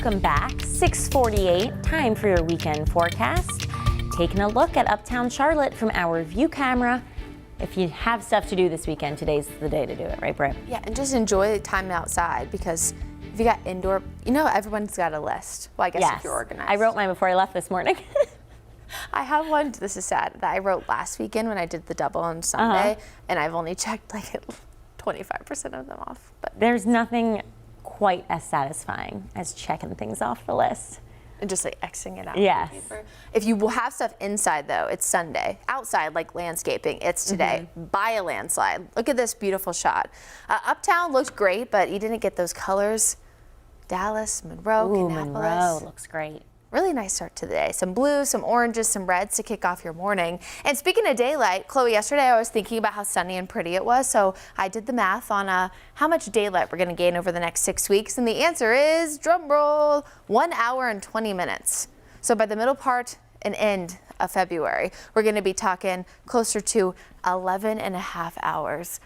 Welcome back. 6:48, time for your weekend forecast. Taking a look at uptown Charlotte from our view camera. If you have stuff to do this weekend, today's the day to do it, right, Britt? Yeah, and just enjoy the time outside, because if you got indoor, everyone's got a list. Well, I guess if you're organized. I wrote mine before I left this morning. I have one, this is sad, that I wrote last weekend when I did the double on Sunday, and I've only checked like 25% of them off. But there's nothing quite as satisfying as checking things off the list. And just like Xing it out. Yes. If you will have stuff inside though, it's Sunday. Outside, like landscaping, it's today. By a landslide. Look at this beautiful shot. Uptown looked great, but you didn't get those colors. Dallas, Monroe, Ooh, Kannapolis. Monroe looks great. Really nice start to the day. Some blues, some oranges, some reds to kick off your morning. And speaking of daylight, Chloe, yesterday I was thinking about how sunny and pretty it was, so I did the math on how much daylight we're going to gain over the next 6 weeks, and the answer is, drum roll, 1 hour and 20 minutes. So by the middle part and end of February, we're going to be talking closer to 11 and a half hours.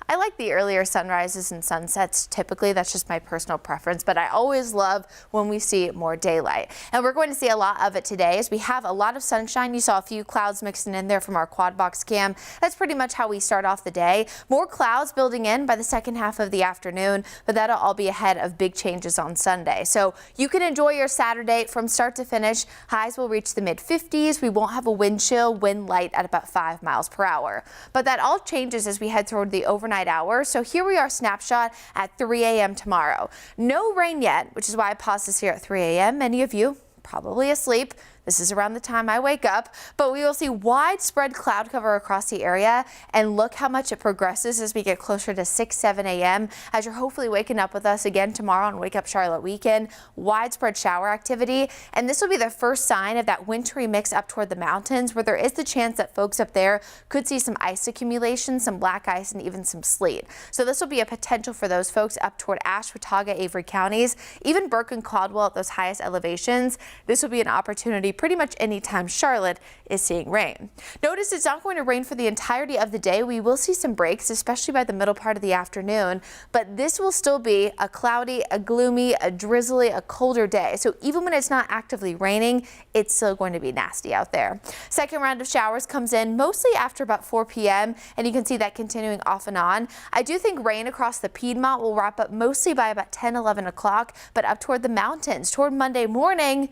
I like the earlier sunrises and sunsets. Typically, that's just my personal preference, but I always love when we see more daylight. And we're going to see a lot of it today as we have a lot of sunshine. You saw a few clouds mixing in there from our quad box cam. That's pretty much how we start off the day. More clouds building in by the second half of the afternoon, but that'll all be ahead of big changes on Sunday. So you can enjoy your Saturday from start to finish. Highs will reach the mid-50s. We won't have a wind chill, wind light at about 5 miles per hour. But that all changes as we head toward the overnight hours. So here we are, snapshot at 3 a.m. tomorrow. No rain yet, which is why I paused this here at 3 a.m. Many of you probably asleep. This is around the time I wake up, but we will see widespread cloud cover across the area, and look how much it progresses as we get closer to 6, 7 a.m. as you're hopefully waking up with us again tomorrow on Wake Up Charlotte weekend. Widespread shower activity, and this will be the first sign of that wintry mix up toward the mountains, where there is the chance that folks up there could see some ice accumulation, some black ice, and even some sleet. So this will be a potential for those folks up toward Ashe, Watauga, Avery counties, even Burke and Caldwell at those highest elevations. This will be an opportunity pretty much anytime Charlotte is seeing rain. Notice it's not going to rain for the entirety of the day. We will see some breaks, especially by the middle part of the afternoon, but this will still be a cloudy, a gloomy, a drizzly, a colder day. So even when it's not actively raining, it's still going to be nasty out there. Second round of showers comes in mostly after about 4 p.m. and you can see that continuing off and on. I do think rain across the Piedmont will wrap up mostly by about 10, 11 o'clock, but up toward the mountains, toward Monday morning,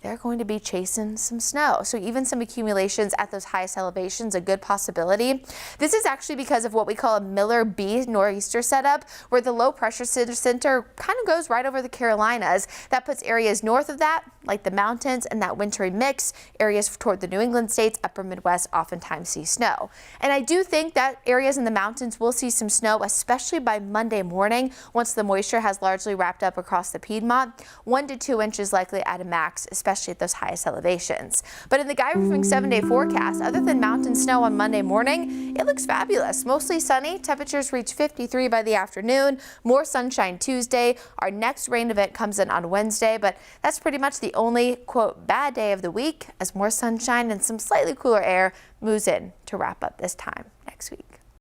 they're going to be chasing some snow. So even some accumulations at those highest elevations, a good possibility. This is actually because of what we call a Miller B nor'easter setup, where the low pressure center kind of goes right over the Carolinas. That puts areas north of that, like the mountains and that wintry mix. Areas toward the New England states, upper Midwest, oftentimes see snow. And I do think that areas in the mountains will see some snow, especially by Monday morning, once the moisture has largely wrapped up across the Piedmont. 1 to 2 inches likely at a max, especially at those highest elevations. But in the Guy Roofing 7-day forecast, other than mountain snow on Monday morning, it looks fabulous. Mostly sunny. Temperatures reach 53 by the afternoon. More sunshine Tuesday. Our next rain event comes in on Wednesday, but that's pretty much the only, quote, bad day of the week, as more sunshine and some slightly cooler air moves in to wrap up this time next week.